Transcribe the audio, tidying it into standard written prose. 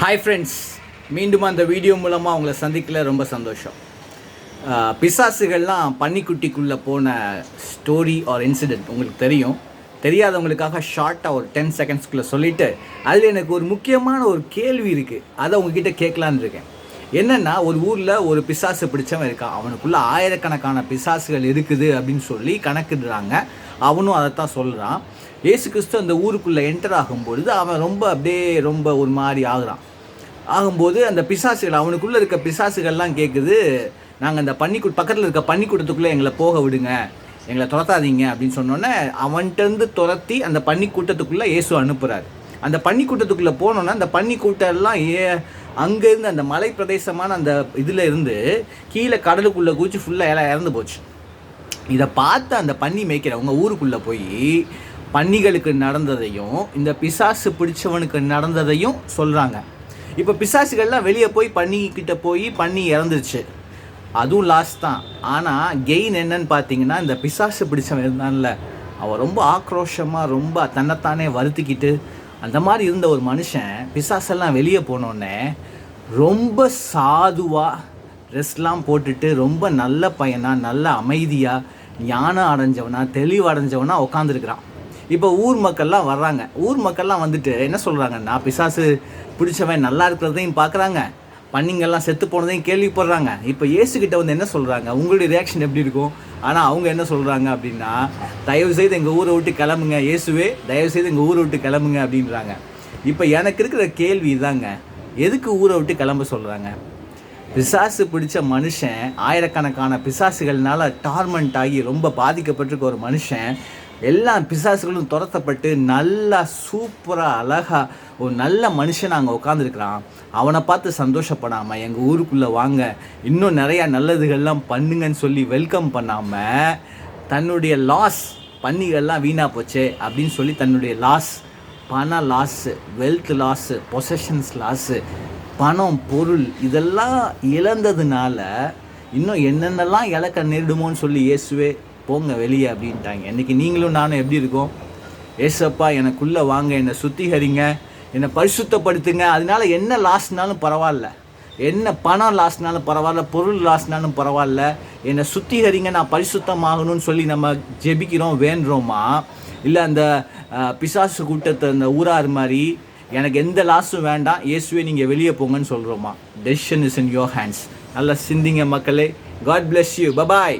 Hi friends, மீண்டும் அந்த video மூலமாக உங்களை சந்திக்கல ரொம்ப சந்தோஷம். பிசாசுகள்லாம் பன்னிக்குட்டிக்குள்ளே போன ஸ்டோரி ஆர் இன்சிடெண்ட் உங்களுக்கு தெரியாதவங்களுக்காக ஷார்ட்டாக ஒரு 10 செகண்ட்ஸ்குள்ளே சொல்லிவிட்டு அதில் எனக்கு ஒரு முக்கியமான ஒரு கேள்வி இருக்குது, அதை உங்ககிட்ட கேட்கலான்னு இருக்கேன். என்னென்னா, ஒரு ஊரில் ஒரு பிசாசு பிடிச்சவன் இருக்கான். அவனுக்குள்ளே ஆயிரக்கணக்கான பிசாசுகள் இருக்குது அப்படின்னு சொல்லி கணக்கிடுறாங்க. அவனும் அதைத்தான் சொல்கிறான். இயேசு கிறிஸ்து அந்த ஊருக்குள்ளே என்டர் ஆகும்பொழுது அவன் ரொம்ப ஒரு மாதிரி ஆகும்போது அந்த பிசாசுகள், அவனுக்குள்ளே இருக்க பிசாசுகள்லாம் கேட்குது, நாங்கள் அந்த பக்கத்தில் இருக்க பன்னிக்கூட்டத்துக்குள்ளே எங்களை போக விடுங்க, எங்களை துரத்தாதீங்க அப்படின்னு சொன்னோன்னே அவன்கிட்டருந்து துரத்தி அந்த பன்னிக்கூட்டத்துக்குள்ளே இயேசு அனுப்புகிறார். அந்த பன்னிக்கூட்டத்துக்குள்ளே போனோன்னா அந்த பன்னிக்கூட்டெல்லாம் அங்கேருந்து அந்த மலை பிரதேசமான அந்த இதில் இருந்து கீழே கடலுக்குள்ளே குதிச்சு ஃபுல்லாக எல்லாம் இறந்து போச்சு. இதை பார்த்து அந்த பன்னி மேய்க்கிறவங்க ஊருக்குள்ளே போய் பன்னிகளுக்கு நடந்ததையும் இந்த பிசாசு பிடிச்சவனுக்கு நடந்ததையும் சொல்கிறாங்க. இப்போ பிசாசுகள்லாம் வெளியே போய் பன்னிக்கிட்ட போய் பன்னி இறந்துருச்சு, அதுவும் லாஸ் தான். ஆனால் கெயின் என்னன்னு பார்த்தீங்கன்னா, இந்த பிசாசு பிடிச்சவன் இருந்தான்ல, அவன் ரொம்ப ஆக்ரோஷமாக ரொம்ப தன்னைத்தானே வருத்திக்கிட்டு அந்த மாதிரி இருந்த ஒரு மனுஷன் பிசாசெல்லாம் வெளியே போனோடனே ரொம்ப சாதுவாக ட்ரெஸ்லாம் போட்டுட்டு ரொம்ப நல்ல பையனாக, நல்ல அமைதியாக, ஞானம் அடைஞ்சவனா, தெளிவு அடைஞ்சவனா உட்காந்துருக்குறான். இப்போ ஊர் மக்கள்லாம் வர்றாங்க. ஊர் மக்கள்லாம் வந்துட்டு என்ன சொல்கிறாங்கன்னா, பிசாசு பிடிச்சவன் நல்லா இருக்கிறதையும் பார்க்குறாங்க, பன்னிங்கெல்லாம் செத்து போனதையும் கேள்விப்படுறாங்க. இப்போ இயேசுக்கிட்ட வந்து என்ன சொல்கிறாங்க, உங்களுடைய ரியாக்ஷன் எப்படி இருக்கும்? ஆனால் அவங்க என்ன சொல்கிறாங்க அப்படின்னா, தயவுசெய்து எங்கள் ஊரை விட்டு கிளம்புங்க, இயேசுவே தயவுசெய்து எங்கள் ஊரை விட்டு கிளம்புங்க அப்படின்றாங்க. இப்போ எனக்கு இருக்கிற கேள்வி இதாங்க, எதுக்கு ஊரை விட்டு கிளம்ப சொல்கிறாங்க? பிசாசு பிடிச்ச மனுஷன், ஆயிரக்கணக்கான பிசாசுகள்னால டார்மெண்ட் ஆகி ரொம்ப பாதிக்கப்பட்டிருக்க ஒரு மனுஷன், எல்லா பிசாசுகளும் துரத்தப்பட்டு நல்லா சூப்பராக அழகாக ஒரு நல்ல மனுஷன் அங்கே உட்காந்துருக்கிறான். அவனை பார்த்து சந்தோஷப்படாமல் எங்கள் ஊருக்குள்ளே வாங்க, இன்னும் நிறையா நல்லதுகள்லாம் பண்ணுங்கன்னு சொல்லி வெல்கம் பண்ணாமல் தன்னுடைய லாஸ், பன்னிகள்லாம் வீணாக போச்சு அப்படின்னு சொல்லி தன்னுடைய லாஸ், பண loss, wealth loss, possessions loss, பணம் பொருள் இதெல்லாம் இழந்ததுனால இன்னும் என்னென்னலாம் இழக்க நேரிடுமோன்னு சொல்லி இயேசுவே போங்க வெளியே அப்படின்ட்டாங்க. இன்றைக்கி நீங்களும் நானும் எப்படி இருக்கோம்? ஏசப்பா எனக்குள்ளே வாங்க, என்னை சுத்திகரிங்க, என்னை பரிசுத்தப்படுத்துங்க. அதனால என்ன லாஸ்னாலும் பரவாயில்ல, என்ன பணம் லாஸ்னாலும் பரவாயில்ல, பொருள் லாஸ்னாலும் பரவாயில்ல, என்னை சுத்திகரிங்க, நான் பரிசுத்தமாகணும்னு சொல்லி நம்ம ஜெபிக்கிறோம், வேண்டுறோமா? இல்லை அந்த பிசாசு கூட்டத்தை அந்த ஊரார் மாதிரி எனக்கு எந்த லாஸும் வேண்டாம், இயேசுவே நீங்கள் வெளியே போங்கன்னு சொல்கிறோமா? Decision is in your hands. நல்லா சிந்திங்க மக்களே. God bless you. பபாய்.